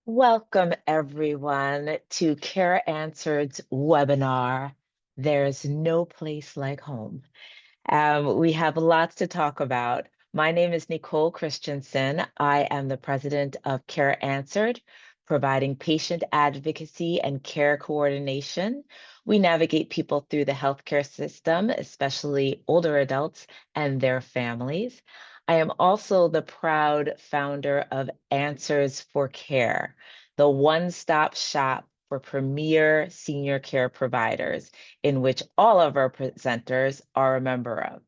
Welcome, everyone, to Care Answered's webinar, There's No Place Like Home. We have lots to talk about. My name is Nicole Christensen. I am the president of Care Answered, providing patient advocacy and care coordination. We navigate people through the healthcare system, especially older adults and their families. I am also the proud founder of Answers for Care, the one-stop shop for premier senior care providers, in which all of our presenters are a member of.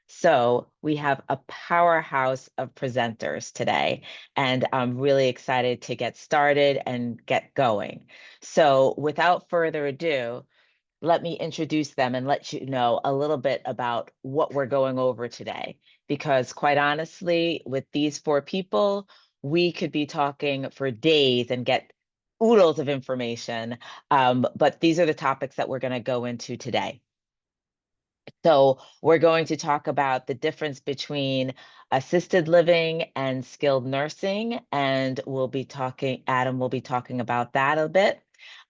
So we have a powerhouse of presenters today, and I'm really excited to get started and get going. So without further ado, let me introduce them and let you know a little bit about what we're going over today. Because quite honestly, with these four people, we could be talking for days and get oodles of information. But these are the topics that we're going to go into today. So we're going to talk about the difference between assisted living and skilled nursing, and Adam will be talking about that a bit.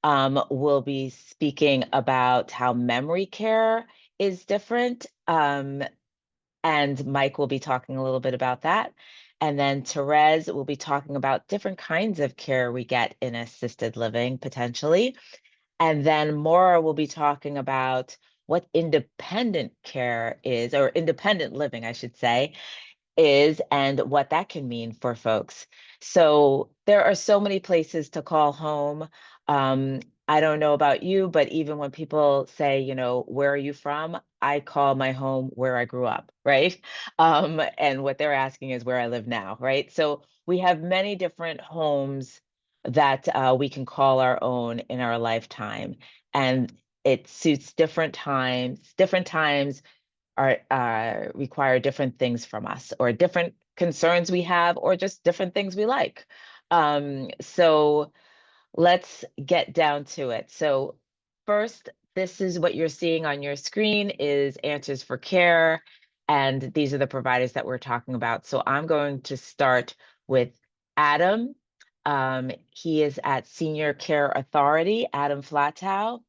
We'll be speaking about how memory care is different, and Mike will be talking a little bit about that. And then Therese will be talking about different kinds of care we get in assisted living, potentially. And then Maura will be talking about what independent care is, or independent living, I should say, is, and what that can mean for folks. So there are so many places to call home. Um, I don't know about you, but even when people say, where are you from? I call my home where I grew up, right? And what they're asking is where I live now, right? So we have many different homes that we can call our own in our lifetime. And it suits different times. Different times are require different things from us, or different concerns we have, or just different things we like. So let's get down to it. So first, this is what you're seeing on your screen is Answers for Care, and these are the providers that we're talking about. So I'm going to start with Adam. He is at Senior Care Authority, Adam Flatow.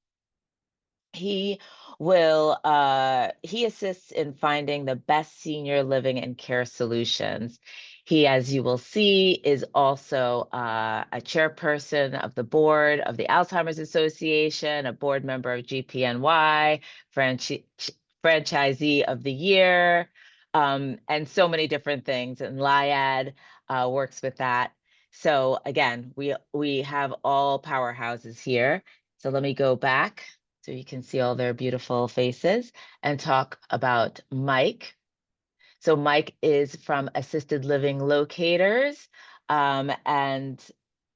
He assists in finding the best senior living and care solutions. He, as you will see, is also a chairperson of the board of the Alzheimer's Association, a board member of GPNY, franchisee of the year, and so many different things. And Lyad works with that. So again, we have all powerhouses here. So let me go back so you can see all their beautiful faces and talk about Mike. So Mike is from Assisted Living Locators, and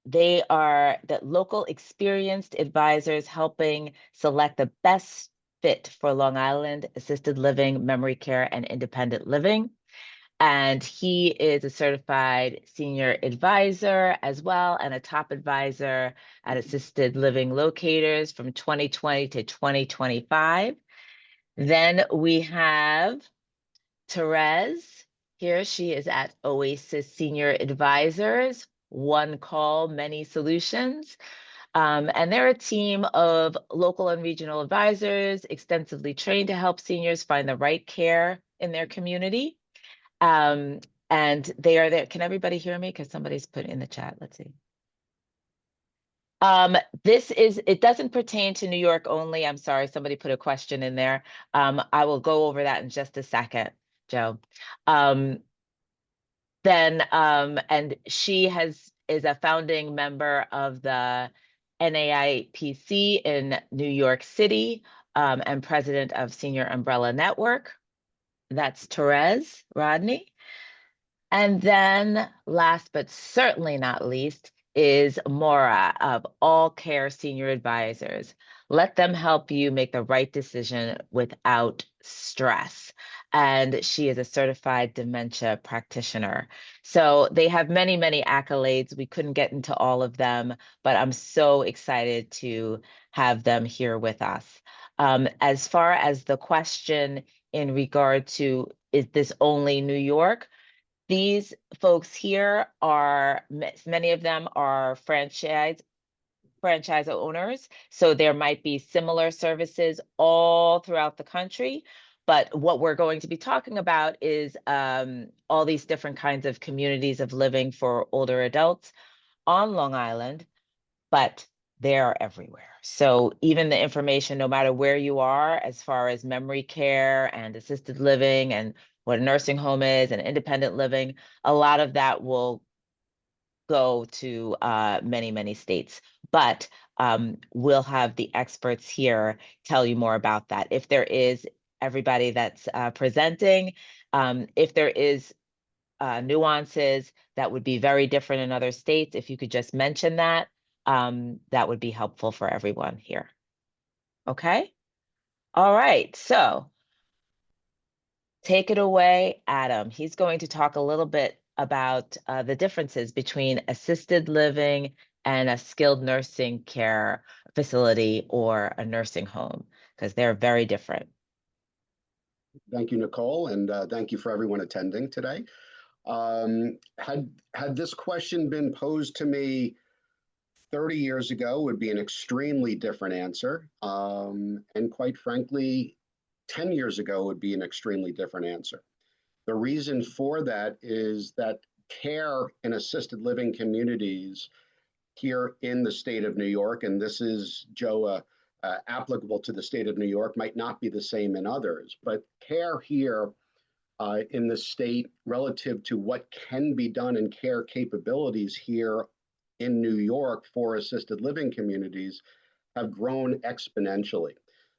they are the local experienced advisors helping select the best fit for Long Island assisted living, memory care, and independent living. And he is a certified senior advisor as well, and a top advisor at Assisted Living Locators from 2020 to 2025. Then we have Therese. Here she is at Oasis Senior Advisors, one call, many solutions. And they're a team of local and regional advisors, extensively trained to help seniors find the right care in their community. Um, and they are there. Can everybody hear me? Because somebody's put in the chat. Let's see. It doesn't pertain to New York only. I'm sorry, somebody put a question in there. I will go over that in just a second, Joe. And she is a founding member of the NAIPC in New York City, and president of Senior Umbrella Network. That's Therese Rodney. And then last but certainly not least is Maura of All Care Senior Advisors. Let them help you make the right decision without stress. And she is a certified dementia practitioner. So they have many, many accolades. We couldn't get into all of them, but I'm so excited to have them here with us. As far as the question in regard to, is this only New York? These folks here are, many of them are franchise owners. So there might be similar services all throughout the country. But what we're going to be talking about is all these different kinds of communities of living for older adults on Long Island, but they're everywhere. So even the information, no matter where you are, as far as memory care and assisted living and what a nursing home is and independent living, a lot of that will go to many, many states. But we'll have the experts here tell you more about that. If there is everybody that's presenting, if there is nuances that would be very different in other states, if you could just mention that, that would be helpful for everyone here. Okay? All right, so take it away, Adam. He's going to talk a little bit about the differences between assisted living and a skilled nursing care facility or a nursing home, because they're very different. Thank you, Nicole, and thank you for everyone attending today. Had this question been posed to me 30 years ago, would be an extremely different answer. And quite frankly, 10 years ago would be an extremely different answer. The reason for that is that care in assisted living communities here in the state of New York, and this is, Joe, applicable to the state of New York, might not be the same in others, but care here in the state relative to what can be done in care capabilities here in New York for assisted living communities have grown exponentially.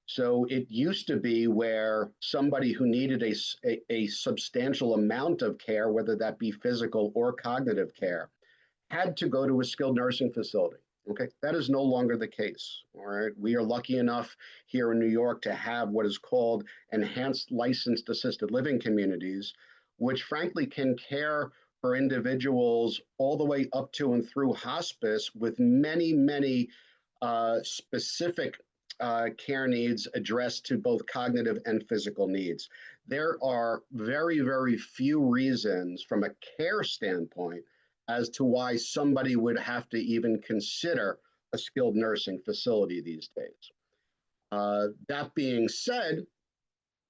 So it used to be where somebody who needed a substantial amount of care, whether that be physical or cognitive care, had to go to a skilled nursing facility. Okay, that is no longer the case. All right, we are lucky enough here in New York to have what is called enhanced licensed assisted living communities, which frankly can care for individuals all the way up to and through hospice with many, many specific care needs addressed to both cognitive and physical needs. There are very, very few reasons from a care standpoint as to why somebody would have to even consider a skilled nursing facility these days. That being said,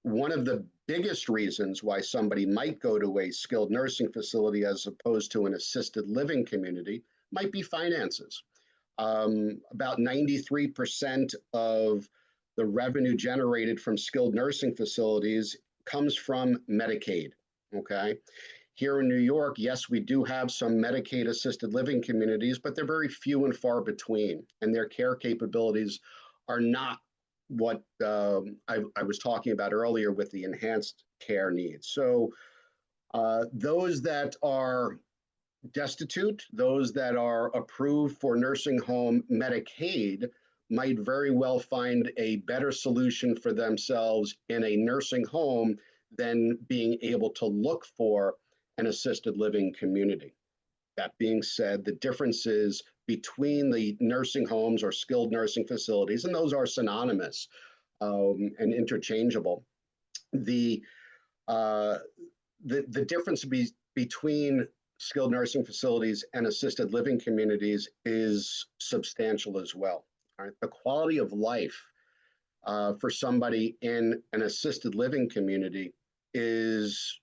one of the biggest reasons why somebody might go to a skilled nursing facility as opposed to an assisted living community might be finances. About 93% of the revenue generated from skilled nursing facilities comes from Medicaid. Okay. Here in New York, yes, we do have some Medicaid assisted living communities, but they're very few and far between, and their care capabilities are not what I was talking about earlier with the enhanced care needs. So those that are destitute, those that are approved for nursing home Medicaid might very well find a better solution for themselves in a nursing home than being able to look for an assisted living community. That being said, the differences between the nursing homes or skilled nursing facilities, and those are synonymous and interchangeable. The difference between skilled nursing facilities and assisted living communities is substantial as well. Right? The quality of life for somebody in an assisted living community is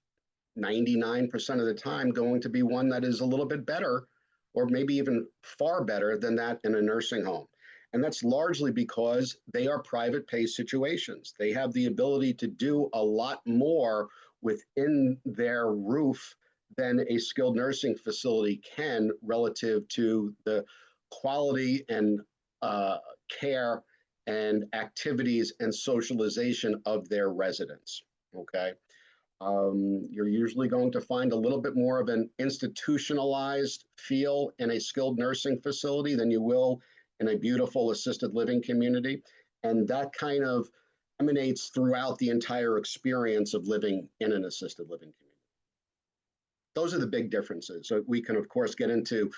99% of the time going to be one that is a little bit better, or maybe even far better than that in a nursing home. And that's largely because they are private pay situations. They have the ability to do a lot more within their roof than a skilled nursing facility can relative to the quality and care and activities and socialization of their residents. Okay. You're usually going to find a little bit more of an institutionalized feel in a skilled nursing facility than you will in a beautiful assisted living community. And that kind of emanates throughout the entire experience of living in an assisted living community. Those are the big differences. So we can, of course, get into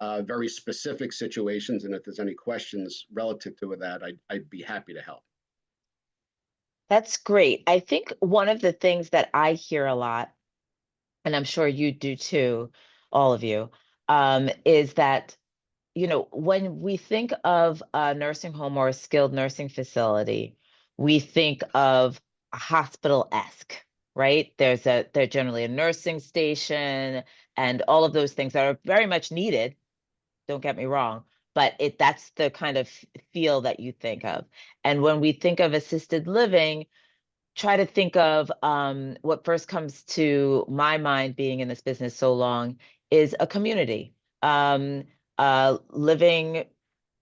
very specific situations. And if there's any questions relative to that, I'd be happy to help. That's great. I think one of the things that I hear a lot and I'm sure you do too, all of you, is that, when we think of a nursing home or a skilled nursing facility, we think of a hospital-esque, right? They're generally a nursing station and all of those things that are very much needed, don't get me wrong, but that's the kind of feel that you think of. And when we think of assisted living, try to think of what first comes to my mind, being in this business so long, is a community. Living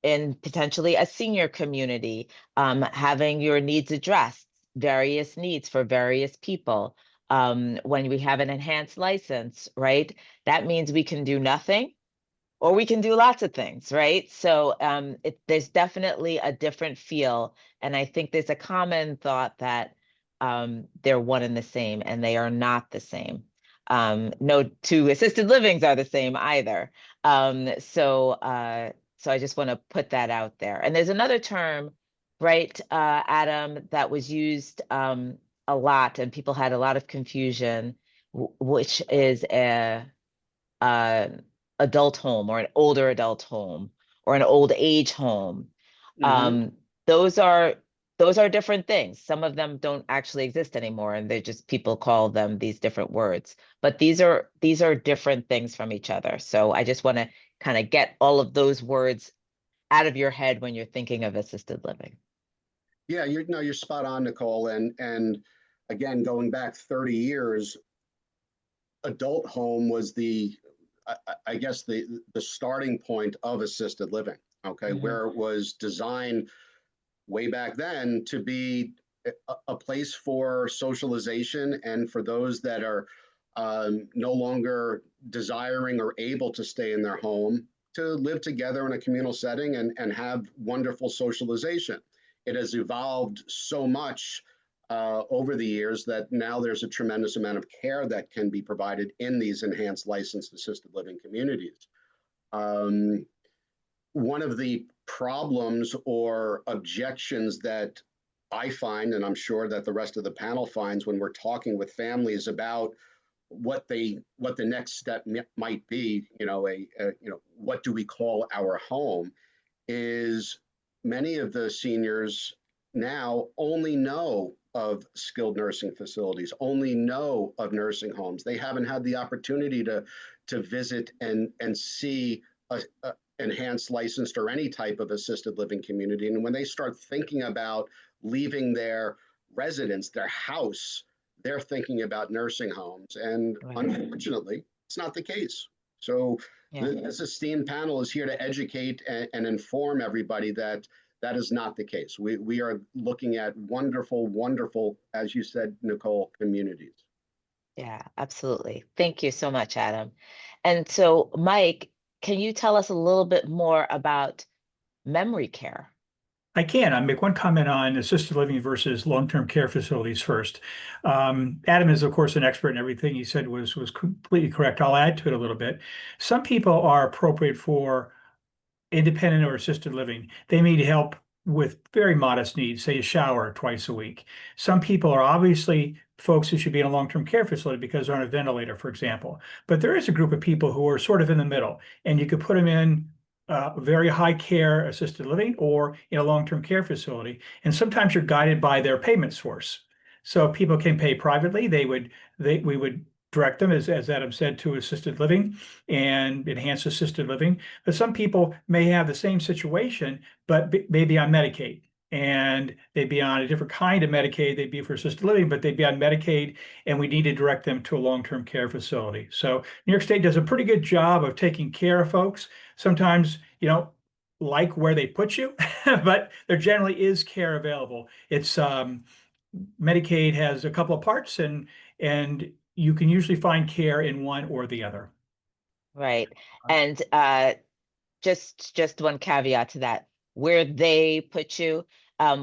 in potentially a senior community, having your needs addressed, various needs for various people. When we have an enhanced license, right? That means we can do nothing or we can do lots of things, right? So there's definitely a different feel. And I think there's a common thought that they're one and the same, and they are not the same. No two assisted livings are the same either. So I just want to put that out there. And there's another term, right, Adam, that was used a lot, and people had a lot of confusion, which is a adult home or an older adult home or an old age home. Mhm. Those are those are different things. Some of them don't actually exist anymore, and they're just, people call them these different words. But these are different things from each other. So I just want to kind of get all of those words out of your head when you're thinking of assisted living. Yeah, you're no, you're spot on, Nicole. And again, going back 30 years, adult home was I guess the starting point of assisted living. Okay, Mhm. where it was designed way back then to be a place for socialization and for those that are no longer desiring or able to stay in their home to live together in a communal setting and have wonderful socialization. It has evolved so much over the years that now there's a tremendous amount of care that can be provided in these enhanced licensed assisted living communities. Um, One of the problems or objections that I find, and I'm sure that the rest of the panel finds when we're talking with families about what the next step might be, what do we call our home, is many of the seniors now only know of skilled nursing facilities, only know of nursing homes. They haven't had the opportunity to visit and see a enhanced licensed or any type of assisted living community. And when they start thinking about leaving their residence, their house, they're thinking about nursing homes. And Right. unfortunately, it's not the case. So Yeah. this esteemed panel is here to educate and inform everybody that that is not the case. We are looking at wonderful, wonderful, as you said, Nicole, communities. Yeah, absolutely. Thank you so much, Adam. And so, Mike, can you tell us a little bit more about memory care? I can. I make one comment on assisted living versus long-term care facilities first. Adam is, of course, an expert in everything he said was completely correct. I'll add to it a little bit. Some people are appropriate for independent or assisted living. They need help with very modest needs, say a shower twice a week. Some people are obviously folks who should be in a long-term care facility because they're on a ventilator, for example. But there is a group of people who are sort of in the middle, and you could put them in very high care assisted living or in a long-term care facility. And sometimes you're guided by their payment source. So people can pay privately. We would direct them, as Adam said, to assisted living and enhanced assisted living. But some people may have the same situation, but maybe on Medicaid. And they'd be on a different kind of Medicaid. They'd be for assisted living, but they'd be on Medicaid, and we need to direct them to a long-term care facility. So New York State does a pretty good job of taking care of folks. Sometimes you don't like where they put you, but there generally is care available. It's Medicaid has a couple of parts, and you can usually find care in one or the other. Right. And just one caveat to that, where they put you,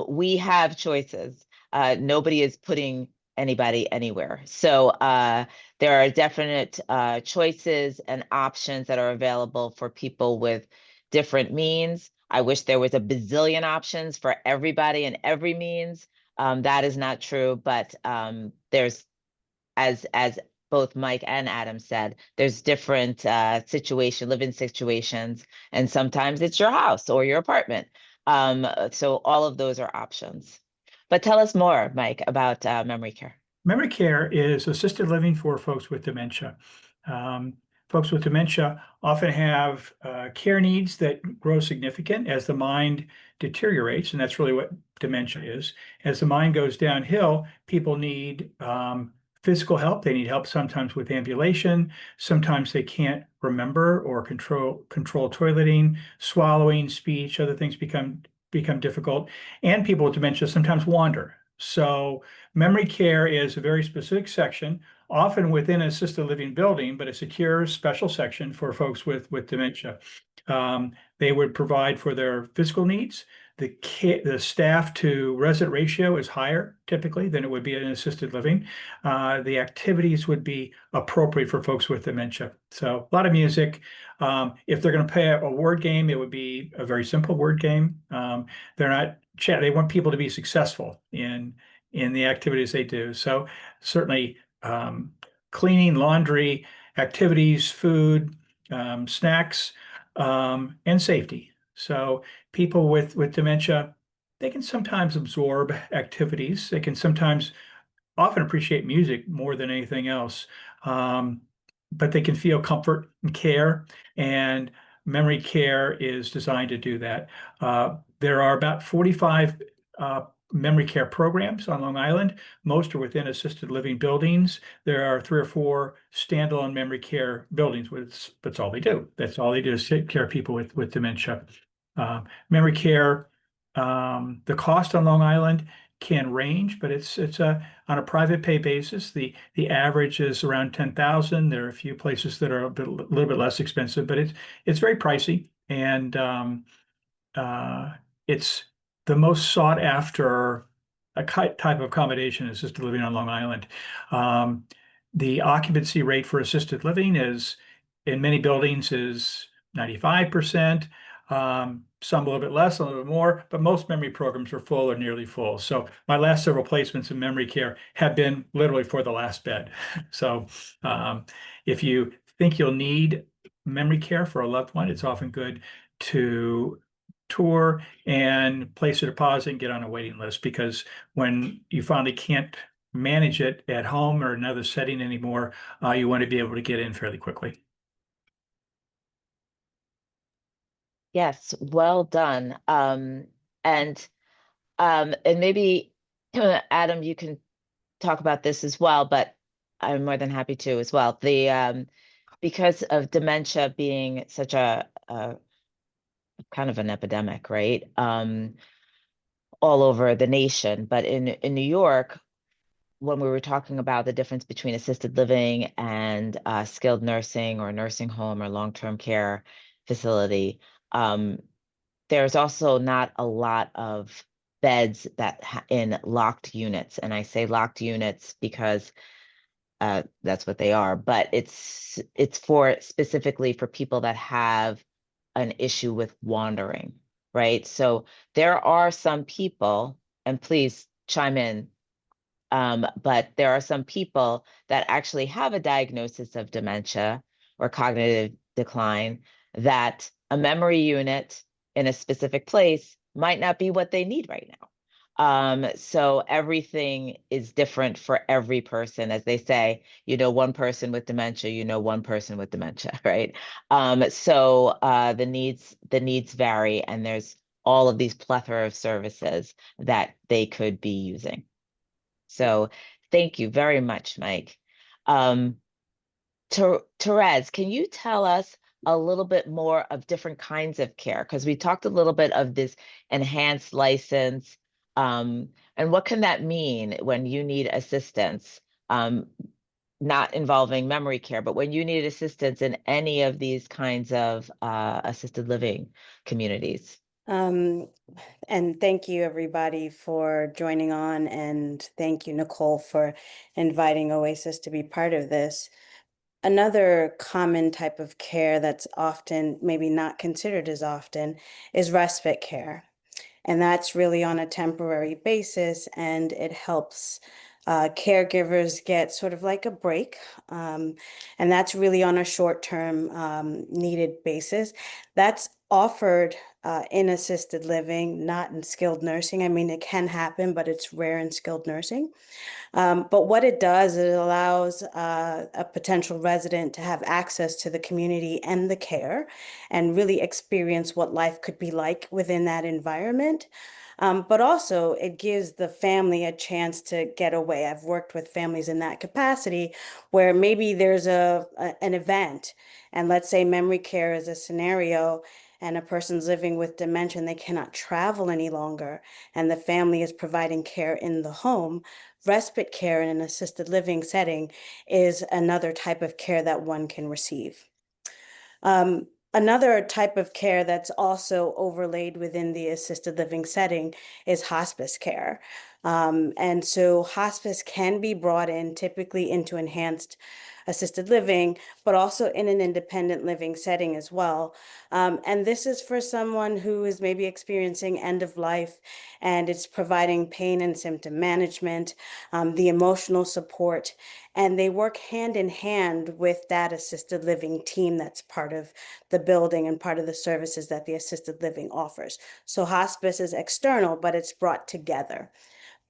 we have choices. Nobody is putting anybody anywhere. So there are definite choices and options that are available for people with different means. I wish there was a bazillion options for everybody and every means. That is not true, but there's, as both Mike and Adam said, there's different living situations, and sometimes it's your house or your apartment. So all of those are options. But tell us more, Mike, about memory care. Memory care is assisted living for folks with dementia. Folks with dementia often have care needs that grow significant as the mind deteriorates, and that's really what dementia is. As the mind goes downhill, people need physical help. They need help sometimes with ambulation. Sometimes they can't remember or control toileting, swallowing, speech. Other things become difficult. And people with dementia sometimes wander. So memory care is a very specific section, often within an assisted living building, but a secure special section for folks with dementia. They would provide for their physical needs. The staff to resident ratio is higher typically than it would be in assisted living. The activities would be appropriate for folks with dementia. So a lot of music. If they're going to play a word game, it would be a very simple word game. They want people to be successful in the activities they do. So certainly cleaning, laundry, activities, food, snacks, and safety. So people with dementia, they can sometimes absorb activities. They can sometimes often appreciate music more than anything else. But they can feel comfort and care, and memory care is designed to do that. There are about 45 memory care programs on Long Island. Most are within assisted living buildings. There are 3 or 4 standalone memory care buildings. That's all they do. That's all they do is take care of people with dementia. Memory care, the cost on Long Island can range, but it's on a private pay basis. The average is around $10,000. There are a few places that are a little bit less expensive, but it's very pricey, and it's the most sought after type of accommodation assisted living on Long Island. The occupancy rate for assisted living is in many buildings is 95%. Some a little bit less, a little bit more, but most memory programs are full or nearly full. So my last several placements in memory care have been literally for the last bed. So if you think you'll need memory care for a loved one, it's often good to tour and place a deposit and get on a waiting list, because when you finally can't manage it at home or another setting anymore, you want to be able to get in fairly quickly. Yes, well done. And maybe Adam, you can talk about this as well, but I'm more than happy to as well. Because of dementia being such a kind of an epidemic, right? All over the nation, but in New York, when we were talking about the difference between assisted living and skilled nursing or nursing home or long-term care facility, there's also not a lot of beds that in locked units. And I say locked units because that's what they are, but it's for specifically for people that have an issue with wandering, right? So there are some people, and please chime in, but there are some people that actually have a diagnosis of dementia or cognitive decline that a memory unit in a specific place might not be what they need right now. So everything is different for every person. As they say, one person with dementia, one person with dementia, right? So the needs vary, and there's all of these plethora of services that they could be using. So thank you very much, Mike. Therese, can you tell us a little bit more of different kinds of care? Because we talked a little bit of this enhanced license. And what can that mean when you need assistance, not involving memory care, but when you need assistance in any of these kinds of assisted living communities? And thank you everybody for joining on, and thank you, Nicole, for inviting Oasis to be part of this. Another common type of care that's often maybe not considered as often is respite care. And that's really on a temporary basis, and it helps caregivers get sort of like a break, and that's really on a short-term needed basis. That's offered in assisted living, not in skilled nursing. I mean, it can happen, but it's rare in skilled nursing. But what it does, it allows a potential resident to have access to the community and the care and really experience what life could be like within that environment. But also it gives the family a chance to get away. I've worked with families in that capacity where maybe there's an event, and let's say memory care is a scenario, and a person's living with dementia and they cannot travel any longer, and the family is providing care in the home. Respite care in an assisted living setting is another type of care that one can receive. Another type of care that's also overlaid within the assisted living setting is hospice care. And so hospice can be brought in typically into enhanced assisted living, but also in an independent living setting as well. And this is for someone who is maybe experiencing end of life, and it's providing pain and symptom management, the emotional support, and they work hand in hand with that assisted living team that's part of the building and part of the services that the assisted living offers. So hospice is external, but it's brought together.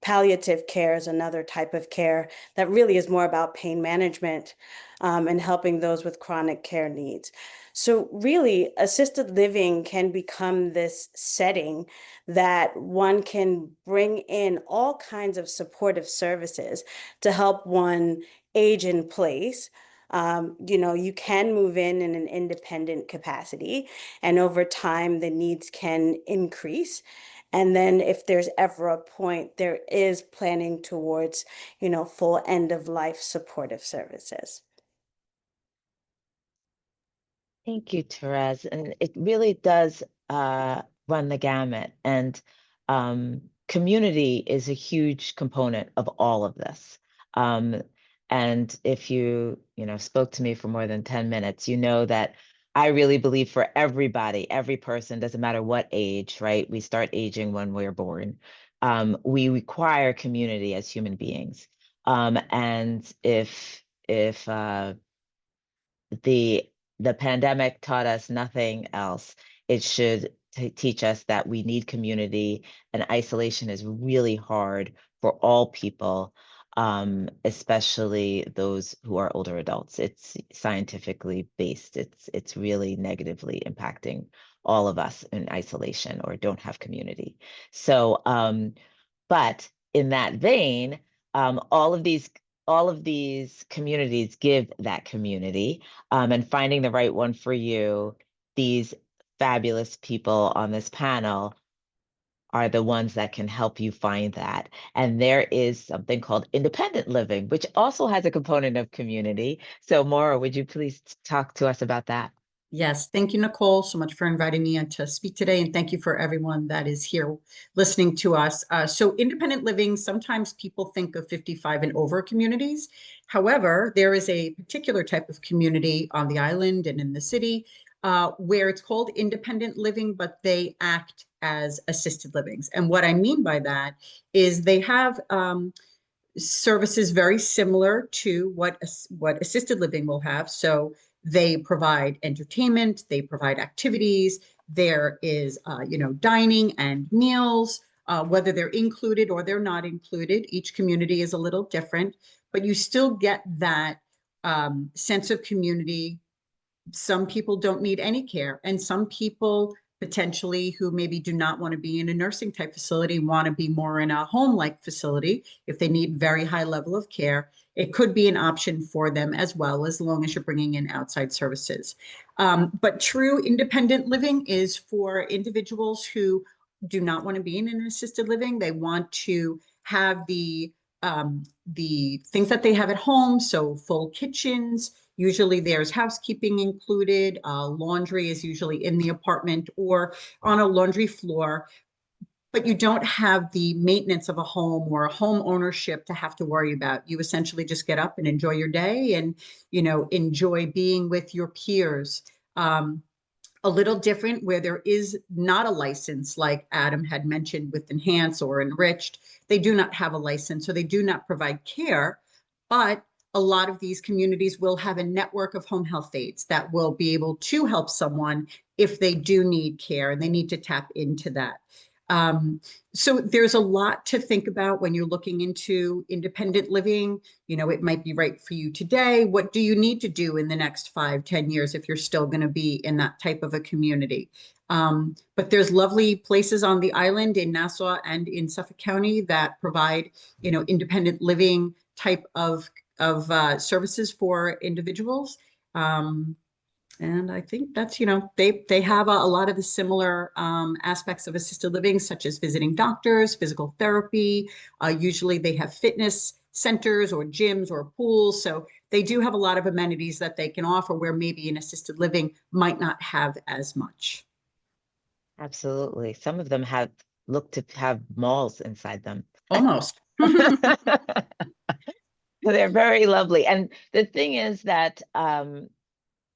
Palliative care is another type of care that really is more about pain management and helping those with chronic care needs. So really, assisted living can become this setting that one can bring in all kinds of supportive services to help one age in place. You can move in an independent capacity, and over time, the needs can increase. And then if there's ever a point, there is planning towards, full end of life supportive services. Thank you, Therese. And it really does run the gamut. And community is a huge component of all of this. And if you spoke to me for more than 10 minutes, you know that I really believe for everybody, every person, doesn't matter what age, right? We start aging when we're born. We require community as human beings. And if the pandemic taught us nothing else, it should teach us that we need community, and isolation is really hard for all people, especially those who are older adults. It's scientifically based. It's really negatively impacting all of us in isolation or don't have community. So, but in that vein, all of these communities give that community, and finding the right one for you. These fabulous people on this panel are the ones that can help you find that. And there is something called independent living, which also has a component of community. So Maura, would you please talk to us about that? Yes, thank you, Nicole, so much for inviting me in to speak today. And thank you for everyone that is here listening to us. So independent living, sometimes people think of 55 and over communities. However, there is a particular type of community on the island and in the city where it's called independent living, but they act as assisted livings. And what I mean by that is they have services very similar to what assisted living will have. So they provide entertainment, they provide activities, there is, dining and meals, whether they're included or they're not included. Each community is a little different, but you still get that sense of community. Some people don't need any care, and some people potentially who maybe do not want to be in a nursing type facility want to be more in a home-like facility. If they need very high level of care, it could be an option for them as well, as long as you're bringing in outside services. But true independent living is for individuals who do not want to be in an assisted living. They want to have the things that they have at home, so full kitchens. Usually there's housekeeping included. Laundry is usually in the apartment or on a laundry floor, but you don't have the maintenance of a home or a home ownership to have to worry about. You essentially just get up and enjoy your day and, enjoy being with your peers. a little different where there is not a license like Adam had mentioned with Enhance or Enriched. They do not have a license, so they do not provide care, but a lot of these communities will have a network of home health aides that will be able to help someone if they do need care, and they need to tap into that. So there's a lot to think about when you're looking into independent living. You know, it might be right for you today. What do you need to do in the next 5-10 years if you're still going to be in that type of a community? But there's lovely places on the island in Nassau and in Suffolk County that provide, you know, independent living type of services for individuals. And I think that's, you know, they have a lot of the similar aspects of assisted living, such as visiting doctors, physical therapy. Usually they have fitness centers or gyms or pools. So they do have a lot of amenities that they can offer where maybe an assisted living might not have as much. Absolutely. Some of them look to have malls inside them. Almost. They're very lovely. And the thing is that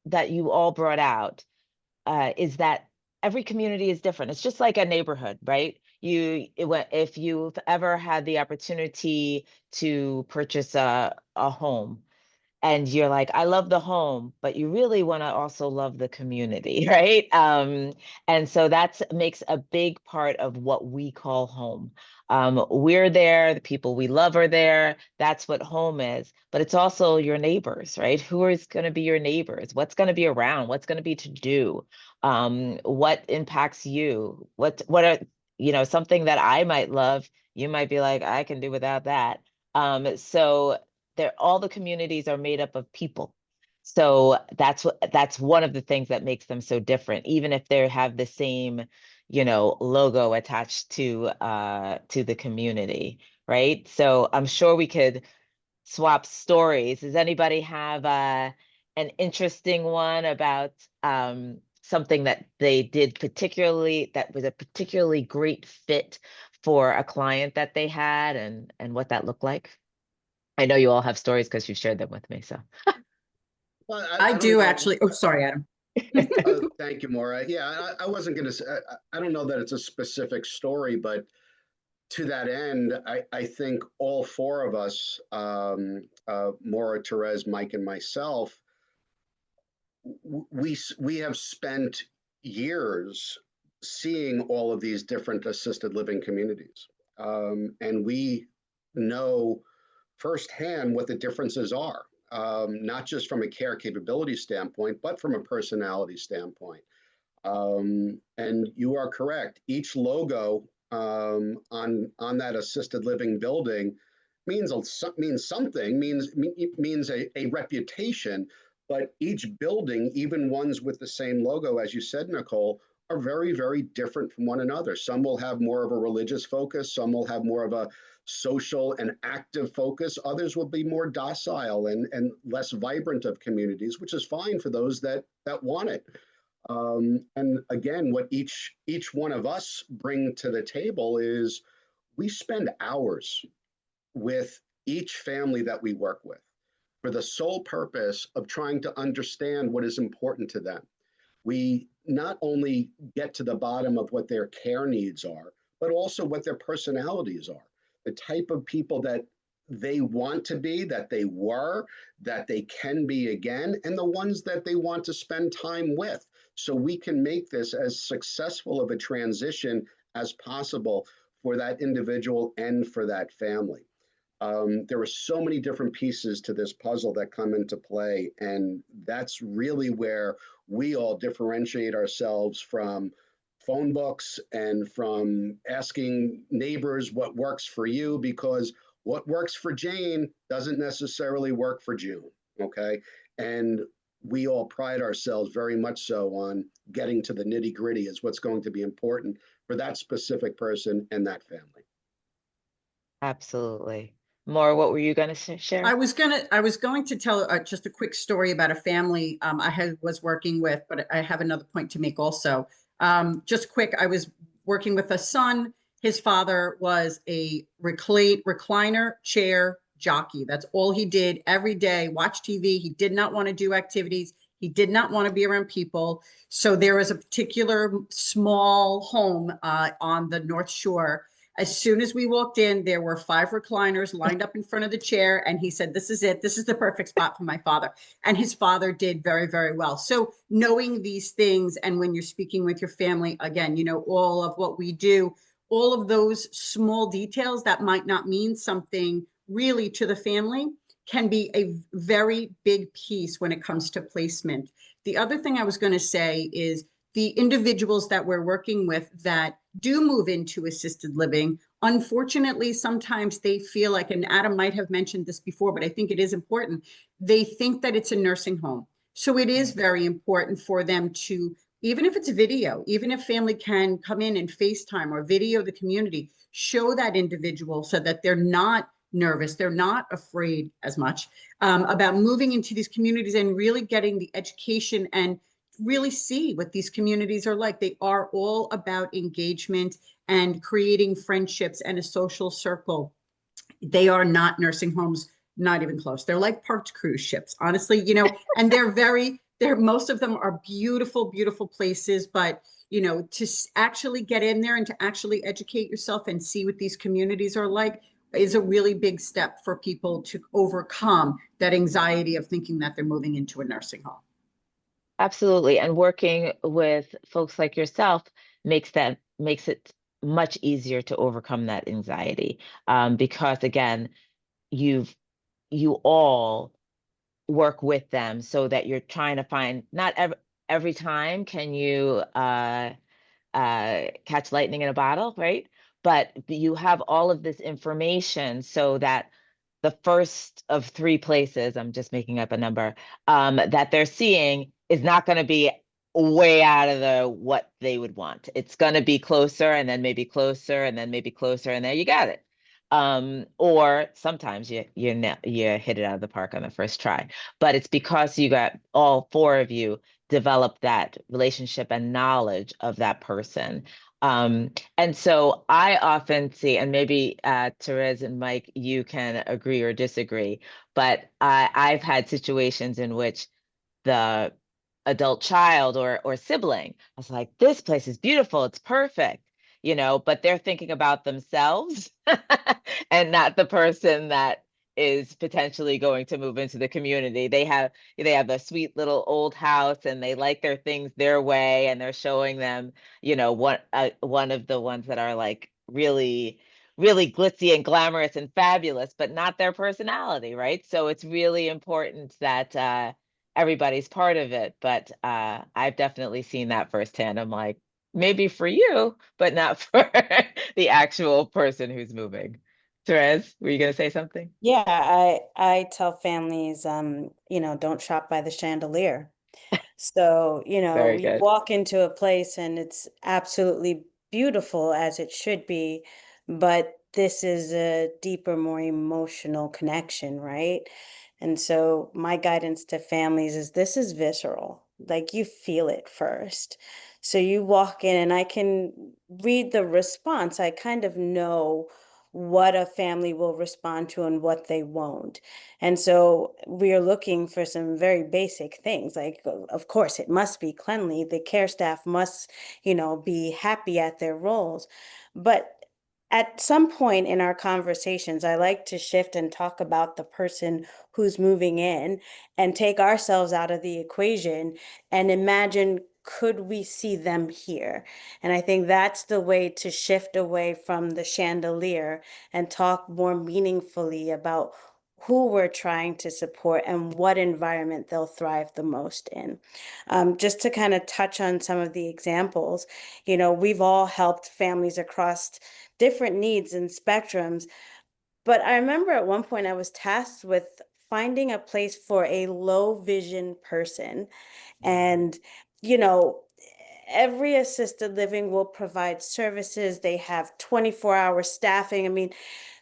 that you all brought out is that every community is different. It's just like a neighborhood, right? If you've ever had the opportunity to purchase a home, and you're like, I love the home, but you really want to also love the community, right? And so that makes a big part of what we call home. We're there, the people we love are there. That's what home is. But it's also your neighbors, right? Who is going to be your neighbors? What's going to be around? What's going to be to do? What impacts you? What are, you know, something that I might love, you might be like, I can do without that. So all the communities are made up of people. So that's one of the things that makes them so different, even if they have the same, you know, logo attached to the community, right? So I'm sure we could swap stories. Does anybody have an interesting one about something that they did that was a particularly great fit for a client that they had, and what that looked like? I know you all have stories because you've shared them with me, so. Well, I don't do know. actually. Oh, sorry, Adam. Oh, thank you, Maura. Yeah, I wasn't going to, I don't know that it's a specific story, but to that end, I think all four of us, Maura, Therese, Mike, and myself, we have spent years seeing all of these different assisted living communities. And we know firsthand what the differences are, not just from a care capability standpoint, but from a personality standpoint. And you are correct. Each logo on that assisted living building means something, means a reputation. But each building, even ones with the same logo, as you said, Nicole, are very, very different from one another. Some will have more of a religious focus. Some will have more of a social and active focus. Others will be more docile and less vibrant of communities, which is fine for those that want it. And again, what each one of us bring to the table is we spend hours with each family that we work with for the sole purpose of trying to understand what is important to them. We not only get to the bottom of what their care needs are, but also what their personalities are, the type of people that they want to be, that they were, that they can be again, and the ones that they want to spend time with. So we can make this as successful of a transition as possible for that individual and for that family. There are so many different pieces to this puzzle that come into play, and that's really where we all differentiate ourselves from phone books and from asking neighbors what works for you, because what works for Jane doesn't necessarily work for June, okay? And we all pride ourselves very much so on getting to the nitty gritty is what's going to be important for that specific person and that family. Absolutely. Maura, what were you going to share? I was going to tell just a quick story about a family was working with, but I have another point to make also. Just quick, I was working with a son. His father was a recliner chair jockey. That's all he did every day, watch TV. He did not want to do activities. He did not want to be around people. So there was a particular small home on the North Shore. As soon as we walked in, there were 5 recliners lined up in front of the chair. And he said, this is it. This is the perfect spot for my father. And his father did very, very well. So knowing these things, and when you're speaking with your family, again, you know, all of what we do, all of those small details that might not mean something really to the family can be a very big piece when it comes to placement. The other thing I was going to say is the individuals that we're working with that do move into assisted living, unfortunately, sometimes they feel like, and Adam might have mentioned this before, but I think it is important, they think that it's a nursing home. So it is very important for them to, even if it's video, even if family can come in and FaceTime or video the community, show that individual so that they're not nervous, they're not afraid as much about moving into these communities and really getting the education and really see what these communities are like. They are all about engagement and creating friendships and a social circle. They are not nursing homes, not even close. They're like parked cruise ships, honestly, you know, and most of them are beautiful, beautiful places, but you know, to actually get in there and to actually educate yourself and see what these communities are like is a really big step for people to overcome that anxiety of thinking that they're moving into a nursing home. Absolutely. And working with folks like yourself makes it much easier to overcome that anxiety. Because again, you all work with them so that you're trying to find, not every time can you catch lightning in a bottle, right? But you have all of this information so that the first of 3 places, I'm just making up a number, that they're seeing is not going to be way out of the what they would want. It's going to be closer and then maybe closer and then maybe closer, and there you got it. Or sometimes you hit it out of the park on the first try, but it's because you got all 4 of you develop that relationship and knowledge of that person. And so I often see, and maybe Therese and Mike, you can agree or disagree, but I've had situations in which the adult child or sibling, I was like, this place is beautiful, it's perfect, you know, but they're thinking about themselves and not the person that is potentially going to move into the community. They have a sweet little old house and they like their things their way, and they're showing them, you know, one of the ones that are like really really glitzy and glamorous and fabulous, but not their personality, right? So it's really important that everybody's part of it. But I've definitely seen that firsthand. I'm like, maybe for you, but not for the actual person who's moving. Therese, were you going to say something? Yeah, I tell families, you know, don't shop by the chandelier. So, you know, Very you good. walk into a place and it's absolutely beautiful as it should be, but this is a deeper, more emotional connection, right? And so my guidance to families is this is visceral. Like you feel it first. So you walk in and I can read the response. I kind of know what a family will respond to and what they won't. And so we're looking for some very basic things. Like, of course, it must be cleanly. The care staff must, you know, be happy at their roles. But at some point in our conversations, I like to shift and talk about the person who's moving in and take ourselves out of the equation and imagine, could we see them here? And I think that's the way to shift away from the chandelier and talk more meaningfully about who we're trying to support and what environment they'll thrive the most in. Just to kind of touch on some of the examples, you know, we've all helped families across different needs and spectrums. But I remember at one point I was tasked with finding a place for a low vision person. And, you know, every assisted living will provide services. They have 24-hour staffing. I mean,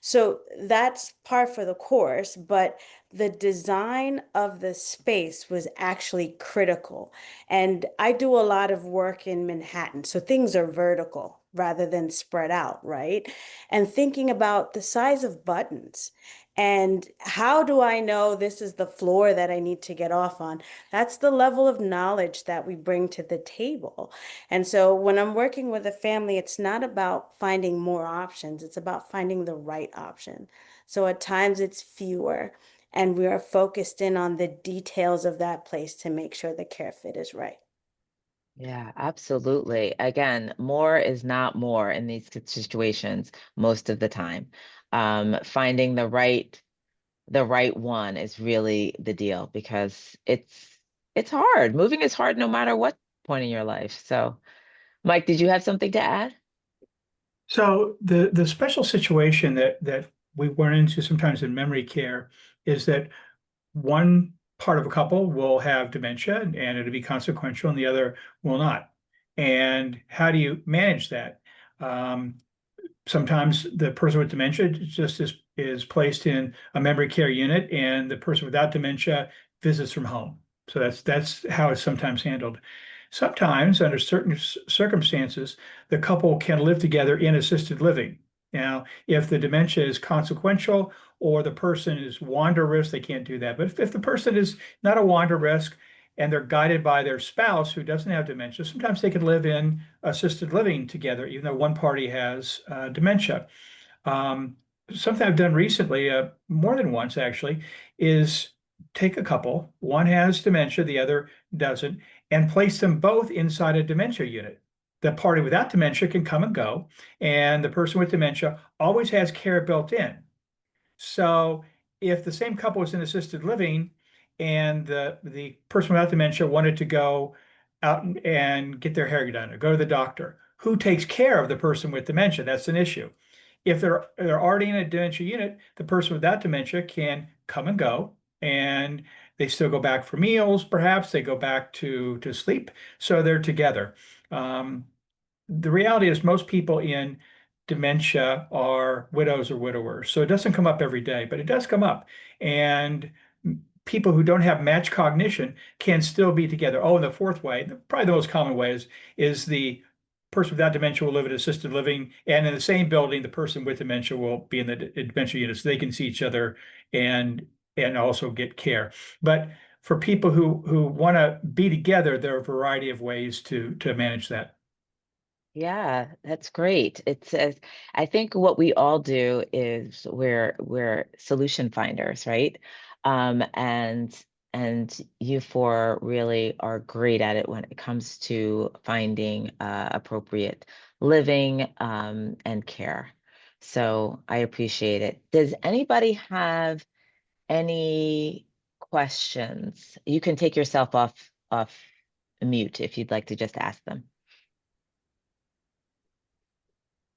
so that's par for the course, but the design of the space was actually critical. And I do a lot of work in Manhattan, so things are vertical rather than spread out, right? And thinking about the size of buttons And how do I know this is the floor that I need to get off on? That's the level of knowledge that we bring to the table. And so when I'm working with a family, it's not about finding more options, it's about finding the right option. So at times it's fewer, and we are focused in on the details of that place to make sure the care fit is right. Yeah, absolutely. Again, more is not more in these situations most of the time. Finding the right one is really the deal because it's hard. Moving is hard no matter what point in your life. So, Mike, did you have something to add? So the special situation that we run into sometimes in memory care is that one part of a couple will have dementia and it'll be consequential, and the other will not. And how do you manage that? Um, Sometimes the person with dementia just is placed in a memory care unit, and the person without dementia visits from home. So that's how it's sometimes handled. Sometimes, under certain circumstances, the couple can live together in assisted living. Now, if the dementia is consequential or the person is wander risk, they can't do that. But if the person is not a wander risk and they're guided by their spouse who doesn't have dementia, sometimes they can live in assisted living together, even though one party has dementia. Um, Something I've done recently, more than once actually, is take a couple, one has dementia, the other doesn't, and place them both inside a dementia unit. The party without dementia can come and go, and the person with dementia always has care built in. So if the same couple was in assisted living and the person without dementia wanted to go out and get their hair done or go to the doctor, who takes care of the person with dementia? That's an issue. If they're already in a dementia unit, the person without dementia can come and go, and they still go back for meals, perhaps they go back to sleep, so they're together. Um, the reality is most people in dementia are widows or widowers. So it doesn't come up every day, but it does come up. And people who don't have match cognition can still be together. Oh, and the fourth way, probably the most common way is the person without dementia will live in assisted living, and in the same building, the person with dementia will be in the dementia unit, so they can see each other and also get care. But for people who want to be together, there are a variety of ways to manage that. Yeah, that's great. I think what we all do is we're solution finders, right? And you four really are great at it when it comes to finding appropriate living and care. So I appreciate it. Does anybody have any questions? You can take yourself off mute if you'd like to just ask them.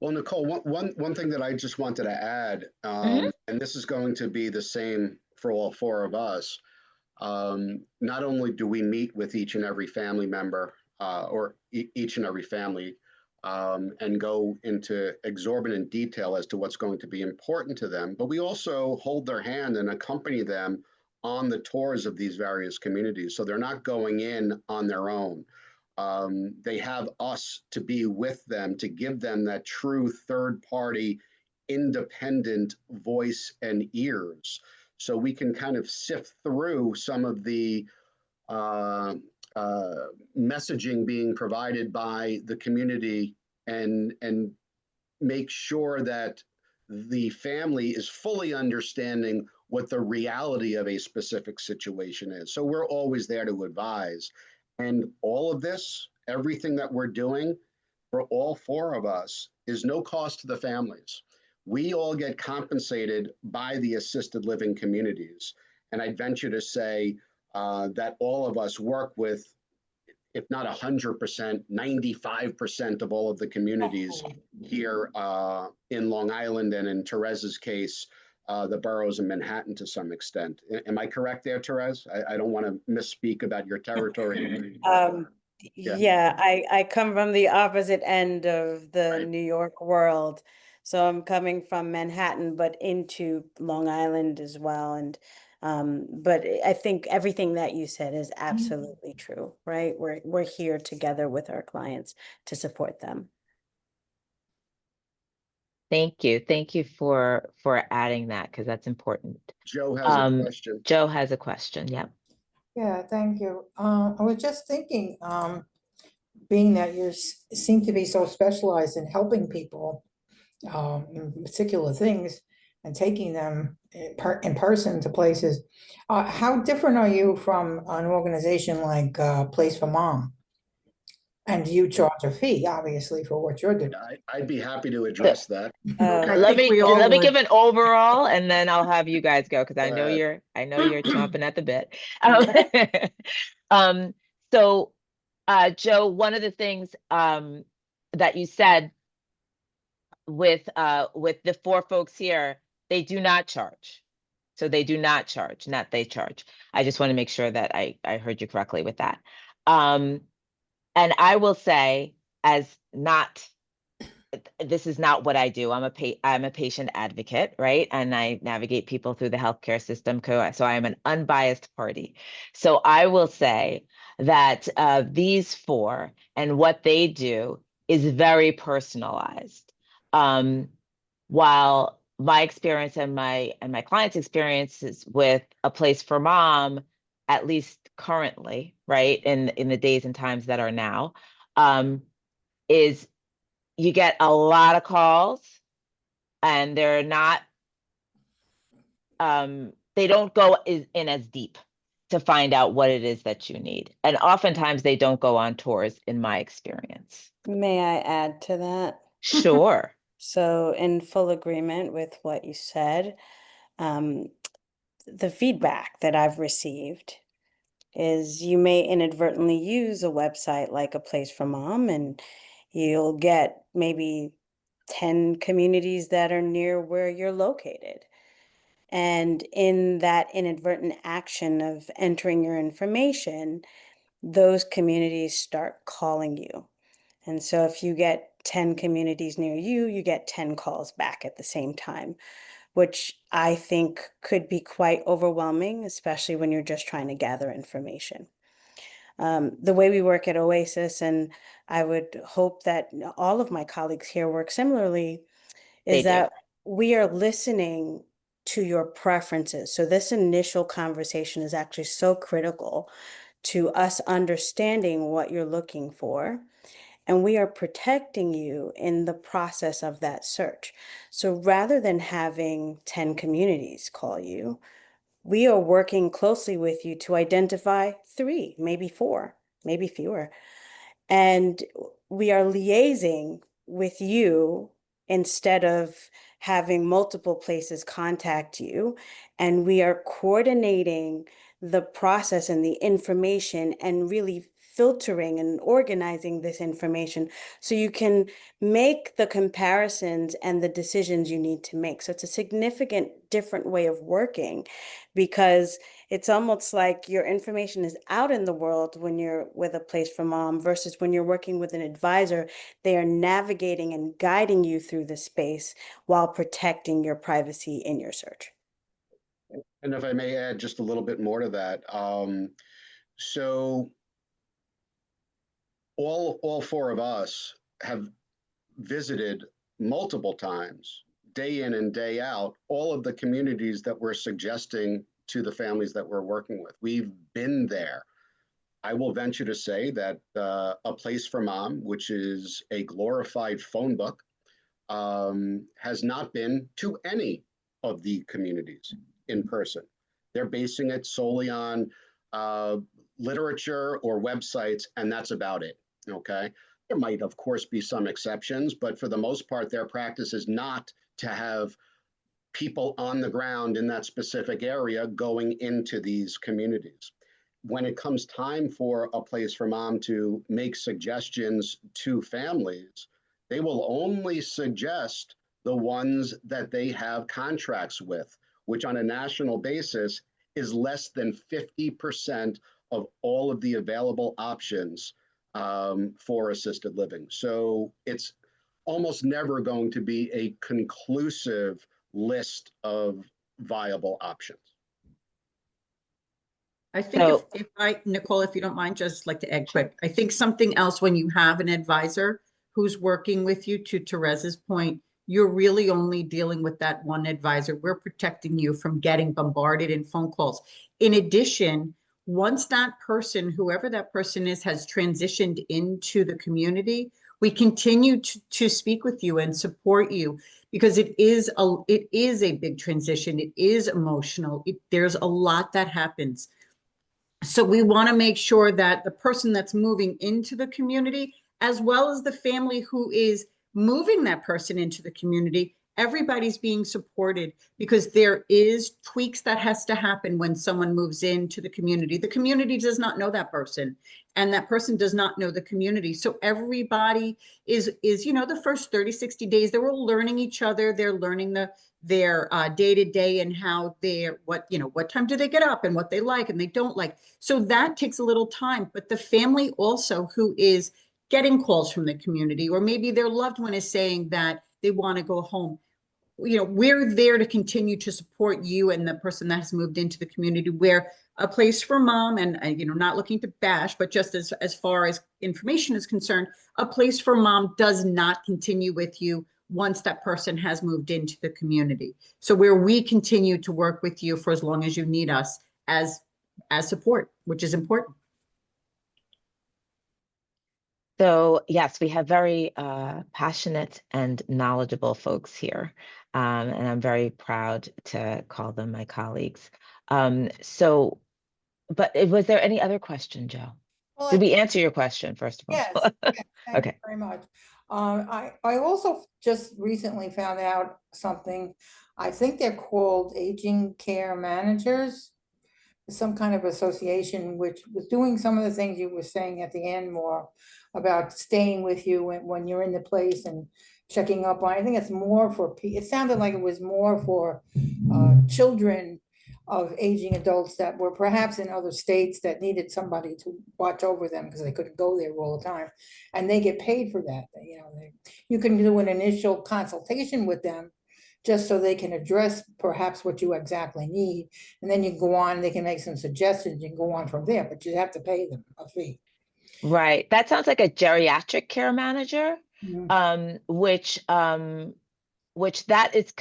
Well, Nicole, one thing that I just wanted to add, Mhm. and this is going to be the same for all four of us. Not only do we meet with each and every family member or each and every family and go into exorbitant detail as to what's going to be important to them, but we also hold their hand and accompany them on the tours of these various communities. So they're not going in on their own. They have us to be with them, to give them that true third party, independent voice and ears. So we can kind of sift through some of the uh, messaging being provided by the community and make sure that the family is fully understanding what the reality of a specific situation is. So we're always there to advise. And all of this, everything that we're doing for all four of us is no cost to the families. We all get compensated by the assisted living communities. And I'd venture to say that all of us work with, if not 100%, 95% of all of the communities here in Long Island, and in Therese's case, the boroughs in Manhattan to some extent. Am I correct there, Therese? I don't want to misspeak about your territory. Yeah. Yeah, I come from the opposite end of the Right. New York world. So I'm coming from Manhattan, but into Long Island as well. And but I think everything that you said is absolutely true, right? We're here together with our clients to support them. Thank you. Thank you for adding that because that's important. Joe has a question. Joe has a question. Yep. Yeah, thank you. I was just thinking, being that you seem to be so specialized in helping people in particular things and taking them in person to places, how different are you from an organization like Place for Mom? And you charge a fee, obviously, for what you're doing. I'd be happy to address that. Oh. Okay. Let think we all let me would. give an overall and then I'll have you guys go because I Go know ahead. you're chomping at the bit. So Joe, one of the things that you said with the 4 folks here, they do not charge. So they do not charge, not they charge. I just want to make sure that I heard you correctly with that. And I will say, as not, this is not what I do. I'm a patient advocate, right? And I navigate people through the healthcare system. So I am an unbiased party. So I will say that these 4 and what they do is very personalized. While my experience and my clients' experiences with A Place for Mom, at least currently, right, in the days and times that are now, is you get a lot of calls and they're not, they don't go in as deep to find out what it is that you need. And oftentimes they don't go on tours in my experience. May I add to that? Sure. So, in full agreement with what you said, the feedback that I've received is you may inadvertently use a website like A Place for Mom, and you'll get maybe 10 communities that are near where you're located. And in that inadvertent action of entering your information, those communities start calling you. And so if you get 10 communities near you, you get 10 calls back at the same time, which I think could be quite overwhelming, especially when you're just trying to gather information. The way we work at Oasis, and I would hope that all of my colleagues here work similarly, They is do. that we are listening to your preferences. So this initial conversation is actually so critical to us understanding what you're looking for. And we are protecting you in the process of that search. So rather than having 10 communities call you, we are working closely with you to identify 3, maybe 4, maybe fewer. And we are liaising with you instead of having multiple places contact you. And we are coordinating the process and the information and really filtering and organizing this information so you can make the comparisons and the decisions you need to make. So it's a significant different way of working because it's almost like your information is out in the world when you're with A Place for Mom versus when you're working with an advisor. They are navigating and guiding you through the space while protecting your privacy in your search. And if I may add just a little bit more to that, so all 4 of us have visited multiple times, day in and day out, all of the communities that we're suggesting to the families that we're working with. We've been there. I will venture to say that A Place for Mom, which is a glorified phone book, has not been to any of the communities in person. They're basing it solely on literature or websites, and that's about it. Okay. There might, of course, be some exceptions, but for the most part, their practice is not to have people on the ground in that specific area going into these communities. When it comes time for A Place for Mom to make suggestions to families, they will only suggest the ones that they have contracts with, which on a national basis is less than 50% of all of the available options for assisted living. So it's almost never going to be a conclusive list of viable options. I think So- if Nicole, if you don't mind, just like to add quick, I think something else when you have an advisor who's working with you, to Teresa's point, you're really only dealing with that one advisor. We're protecting you from getting bombarded in phone calls. In addition, once that person, whoever that person is, has transitioned into the community, we continue to speak with you and support you, because it is a big transition. It is emotional. There's a lot that happens. So we want to make sure that the person that's moving into the community, as well as the family who is moving that person into the community, everybody's being supported, because there is tweaks that has to happen when someone moves into the community. The community does not know that person, and that person does not know the community. So everybody is, the first 30, 60 days, they're all learning each other. They're learning their day-to-day and how what time do they get up and what they like and they don't like. So that takes a little time, but the family also who is getting calls from the community, or maybe their loved one is saying that they want to go home, we're there to continue to support you and the person that has moved into the community. We're a place for mom, and not looking to bash, but just as far as information is concerned, a place for mom does not continue with you once that person has moved into the community. So where we continue to work with you for as long as you need us as support, which is important. So yes, we have very passionate and knowledgeable folks here, and I'm very proud to call them my colleagues. But was there any other question, Joe? Well, Did we answer your question, first of all? Yes, yes, thank you Okay. very much. I also just recently found out something. I think they're called aging care managers, some kind of association which was doing some of the things you were saying at the end, more about staying with you when you're in the place and checking up on. I think it's more for, it sounded like it was more for children of aging adults that were perhaps in other states that needed somebody to watch over them because they couldn't go there all the time. And they get paid for that. You can do an initial consultation with them just so they can address perhaps what you exactly need. And then you go on, they can make some suggestions, you can go on from there, but you have to pay them a fee. Right. That sounds like a geriatric care manager, which that is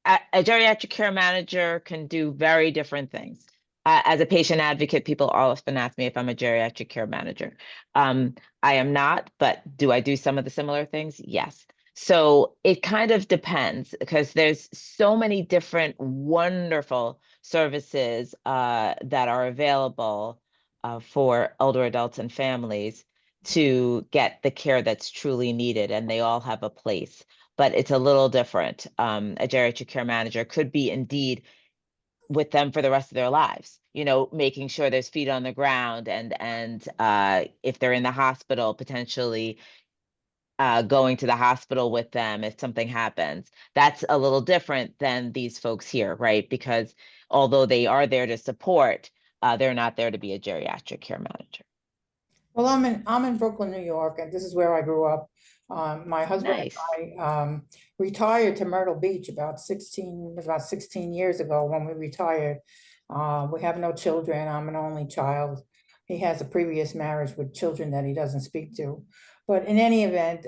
a geriatric care manager can do very different things. As a patient advocate, people often ask me if I'm a geriatric care manager. I am not, but do I do some of the similar things? Yes. So it kind of depends, because there's so many different wonderful services that are available for older adults and families to get the care that's truly needed, and they all have a place. But it's a little different. A geriatric care manager could be indeed with them for the rest of their lives, making sure there's feet on the ground, and if they're in the hospital, potentially going to the hospital with them if something happens. That's a little different than these folks here, right? Because although they are there to support, they're not there to be a geriatric care manager. Well, I'm in Brooklyn, New York, and this is where I grew up. My husband Nice. and I retired to Myrtle Beach about 16 years ago when we retired. We have no children. I'm an only child. He has a previous marriage with children that he doesn't speak to. But in any event,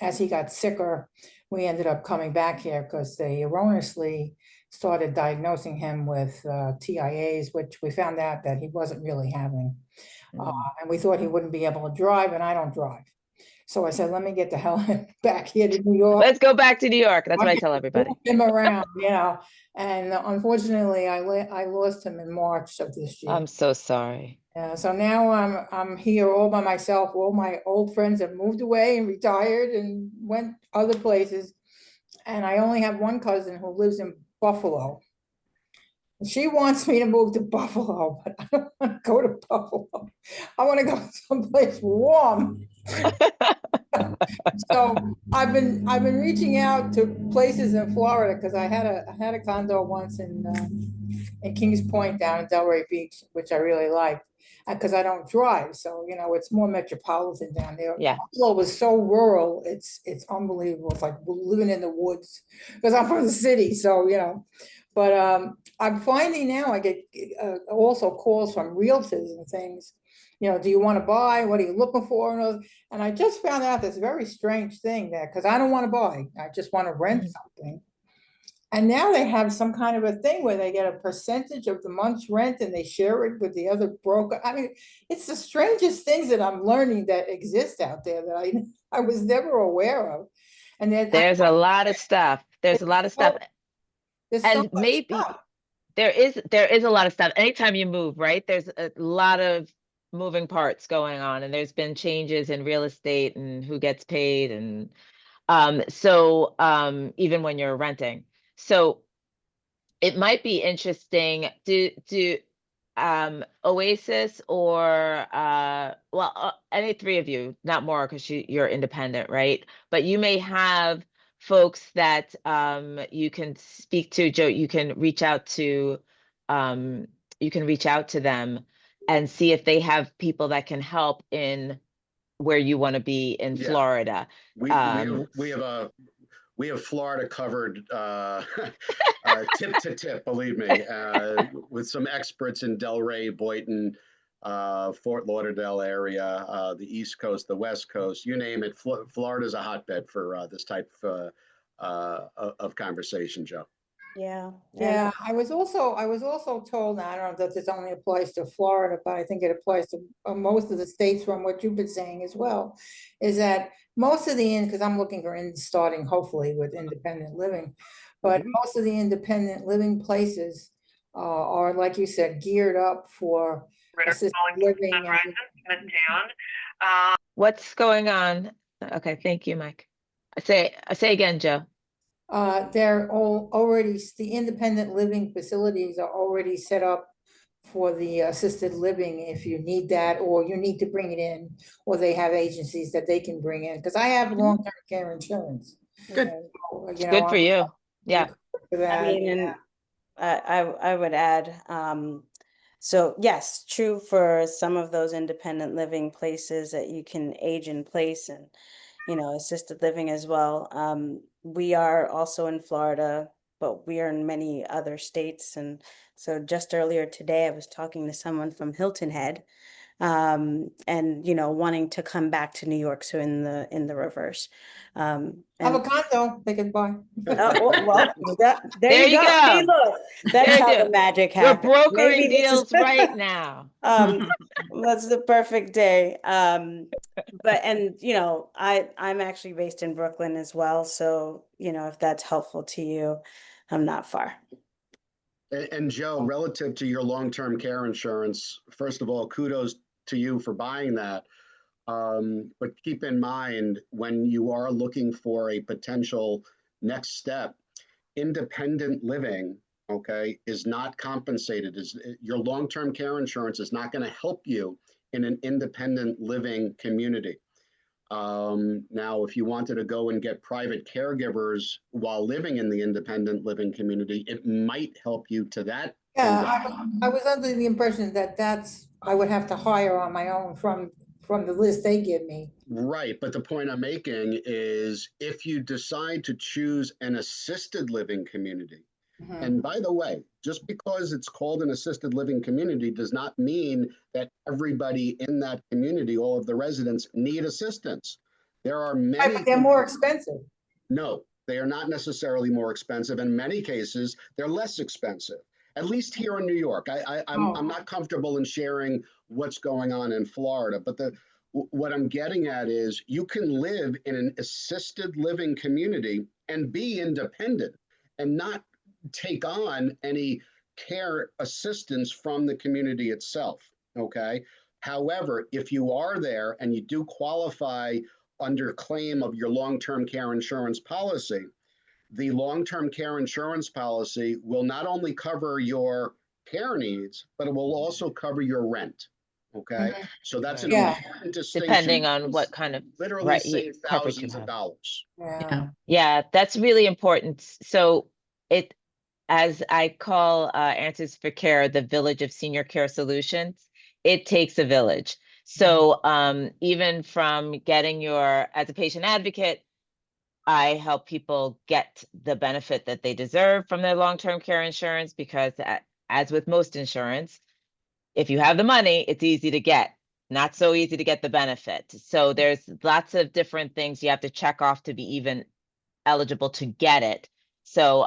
as he got sicker, we ended up coming back here because they erroneously started diagnosing him with TIAs, which we found out that he wasn't really having. And we thought he wouldn't be able to drive, and I don't drive. So I said, let me get the hell back here to New York. Let's go back to New York. That's what I tell everybody. Move him around, and unfortunately I lost him in March of this year. I'm so sorry. So now I'm here all by myself. All my old friends have moved away and retired and went other places. And I only have one cousin who lives in Buffalo. She wants me to move to Buffalo, but I don't want to go to Buffalo. I want to go someplace warm. So I've been reaching out to places in Florida because I had a condo once in Kings Point down in Delray Beach, which I really liked, because I don't drive. So it's more metropolitan down there. Yeah. Buffalo was so rural. It's unbelievable. It's like living in the woods because I'm from the city. So But I'm finding now I get also calls from realtors and things, do you want to buy? What are you looking for? And I just found out this very strange thing there, because I don't want to buy. I just want to rent Mhm. something. And now they have some kind of a thing where they get a percentage of the month's rent and they share it with the other broker. I mean, it's the strangest things that I'm learning that exist out there that I was never aware of. And then There's a lot of stuff. There's a lot of stuff. there's so And much maybe stuff. there is a lot of stuff. Anytime you move, right? There's a lot of moving parts going on, and there's been changes in real estate and who gets paid, and so even when you're renting. So it might be interesting. Do Oasis or any three of you, not more because you're independent, right? But you may have folks that you can speak to. Joe, you can reach out to them and see if they have people that can help in where you want to be in Yeah. Florida. We have Florida covered tip to tip, believe me, with some experts in Delray, Boynton, Fort Lauderdale area, the East Coast, the West Coast, you name it. Florida's a hotbed for this type of conversation, Joe. Yeah. Yeah, I was also told, I don't know that this only applies to Florida, but I think it applies to most of the states from what you've been saying as well, is that most of because I'm looking for starting hopefully with independent living, but most of the independent living places are, like you said, geared up for assisted living. What's going on? Okay, thank you, Mike. Say again, Joe. They're all already, the independent living facilities are already set up for the assisted living if you need that, or you need to bring it in, or they have agencies that they can bring in, because I have long-term care insurance. Good. So, It's good for you. Yeah. For that, I mean, and I would add, so yes, true for some of those independent living places that you can age in place, and assisted living as well. We are also in Florida, but we are in many other states. And so just earlier today, I was talking to someone from Hilton Head, and wanting to come back to New York. So in the reverse. have a condo they can buy. Well, there There you you go. See, go. look, that's There you how go. the magic We're happens. brokering Maybe this is- deals right now. That's the perfect day. But I'm actually based in Brooklyn as well. So, if that's helpful to you, I'm not far. And Joe, relative to your long-term care insurance, first of all, kudos to you for buying that. But keep in mind, when you are looking for a potential next step, independent living, okay, is not compensated. Your long-term care insurance is not going to help you in an independent living community. Now, if you wanted to go and get private caregivers while living in the independent living community, it might help you to that. Yeah, I was under the impression that I would have to hire on my own from the list they give me. Right, but the point I'm making is if you decide to choose an assisted living community, and by the way, just because it's called an assisted living community does not mean that everybody in that community, all of the residents, need assistance. There are Right, many. but they're more expensive. No, they are not necessarily more expensive. In many cases, they're less expensive. At least here in New York. I'm not comfortable in sharing what's going on in Florida, but what I'm getting at is you can live in an assisted living community and be independent and not take on any care assistance from the community itself, okay? However, if you are there and you do qualify under claim of your long-term care insurance policy, the long-term care insurance policy will not only cover your care needs, but it will also cover your rent. Okay, so that's an important distinction. Depending on what kind of literally save thousands of dollars. Yeah, that's really important. So it, as I call Answers for Care, the village of senior care solutions, it takes a village. So even from getting as a patient advocate, I help people get the benefit that they deserve from their long-term care insurance, because as with most insurance, if you have the money, it's easy to get. not so easy to get the benefit. So there's lots of different things you have to check off to be even eligible to get it. So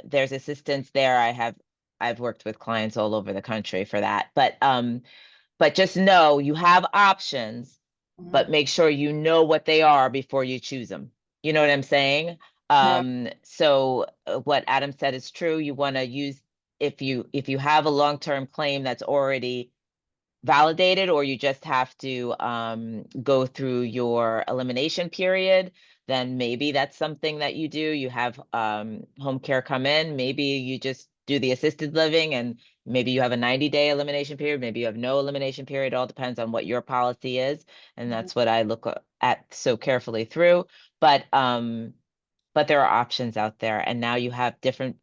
there's assistance there. I've worked with clients all over the country for that. But just know you have options, but make sure you know what they are before you choose them. You know what I'm saying? So what Adam said is true. You want to use, if you have a long-term claim that's already validated, or you just have to go through your elimination period, then maybe that's something that you do. You have home care come in, maybe you just do the assisted living, and maybe you have a 90-day elimination period, maybe you have no elimination period. It all depends on what your policy is, and that's what I look at so carefully through. But there are options out there, and now you have different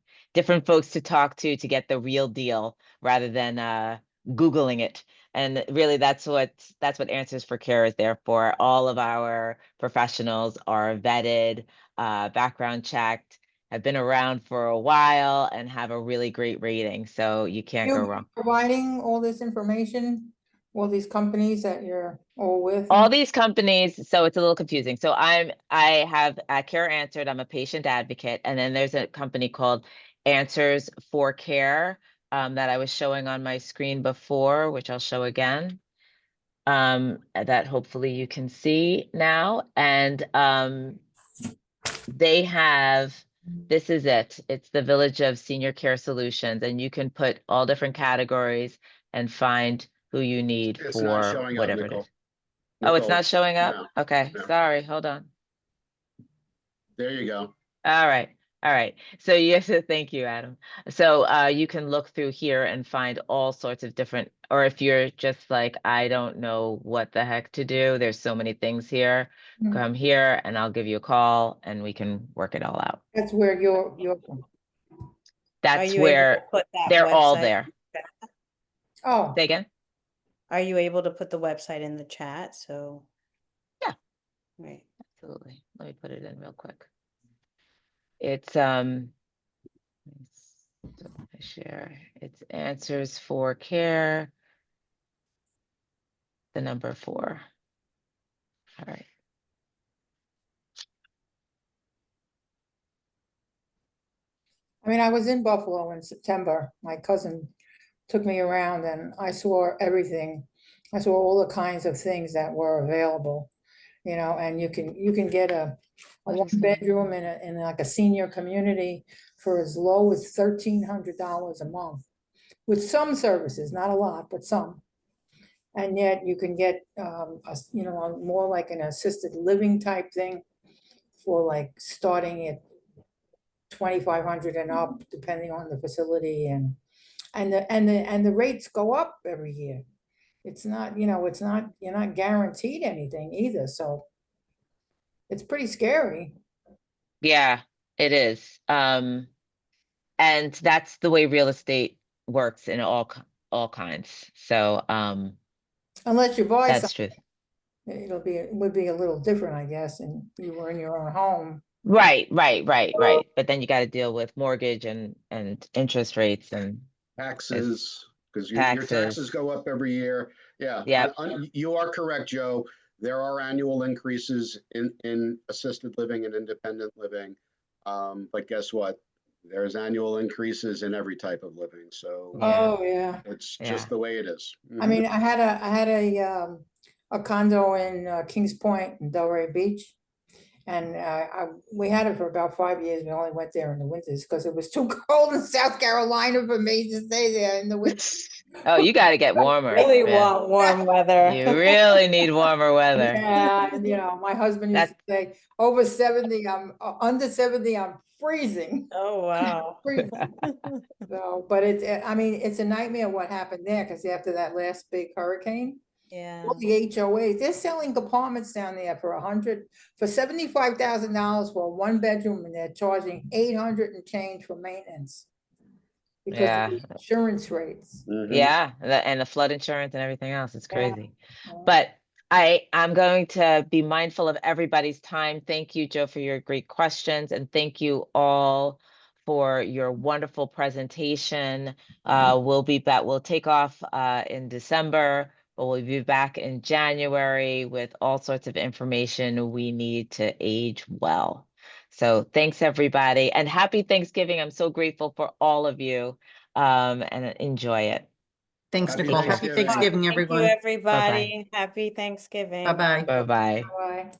folks to talk to get the real deal rather than Googling it. And really, that's what Answers for Care is there for. All of our professionals are vetted, background checked, have been around for a while, and have a really great rating. So you can't go You wrong. providing all this information, all these companies that you're all with? All these companies, so it's a little confusing. So I have Care Answered, I'm a patient advocate, and then there's a company called Answers for Care that I was showing on my screen before, which I'll show again. That hopefully you can see now. And they have, this is it. It's the Village of Senior Care Solutions, and you can put all different categories and find who you need It's not for showing up, whatever it Nicole. is. Oh, it's Nicole, not showing up? no, Okay, no. sorry, hold on. There you go. All right. So you have to, thank you, Adam. So you can look through here and find all sorts of different, or if you're just like, I don't know what the heck to do, there's so many things here. Mm. Come here and I'll give you a call and we can work it all out. That's where you're, Are That's you able to where put that they're all website there. in the chat? oh, Say again? Are you able to put the website in the chat? So. Yeah. Right. Absolutely. Let me put it in real quick. It's share. It's Answers for Care. The number 4. All right. I mean, I was in Buffalo in September. My cousin took me around and I saw everything. I saw all the kinds of things that were available, and you can get a one bedroom in like a senior community for as low as $1,300 a month, with some services, not a lot, but some. And yet you can get, more like an assisted living type thing for like starting at 2,500 and up, depending on the facility, and the rates go up every year. It's not, you're not guaranteed anything either, so it's pretty scary. Yeah, it is. And that's the way real estate works in all kinds. So Unless you buy that's something, true. it would be a little different, I guess, and you were in your own home. Right. But then you got to deal with mortgage and interest rates and Taxes, because your taxes. taxes go up every year. Yeah. Yep. You are correct, Joe. There are annual increases in assisted living and independent living. But guess what? There's annual increases in every type of living. So Yeah. Oh, yeah. it's Yeah. just the way it is. I mean, I had a condo in Kings Point in Delray Beach. And we had it for about 5 years. We only went there in the winters because it was too cold in South Carolina for me to stay there in the winter. Oh, you got to get warmer. Really man. want warm weather. You really need warmer weather. Yeah, and my husband used to say, over 70, I'm under 70, I'm freezing. Oh, wow. Freezing. So, but I mean, it's a nightmare what happened there, because after that last big hurricane, Yeah. all the HOAs, they're selling apartments down there for $75,000 for a 1-bedroom, and they're charging 800 and change for maintenance. Because Yeah. of the insurance rates. Mhm. Yeah, and the flood insurance and everything else. It's Yeah. crazy. But I'm going to be mindful of everybody's time. Thank you, Joe, for your great questions, and thank you all for your wonderful presentation. We'll be back. We'll take off in December but we'll be back in January with all sorts of information we need to age well. So thanks, everybody, and happy Thanksgiving. I'm so grateful for all of you, and enjoy it. Thanks, Happy Nicole. Happy Thanksgiving. Thanksgiving, Thank you, everyone. everybody. Happy Thanksgiving. Bye-bye. Bye-bye. Bye.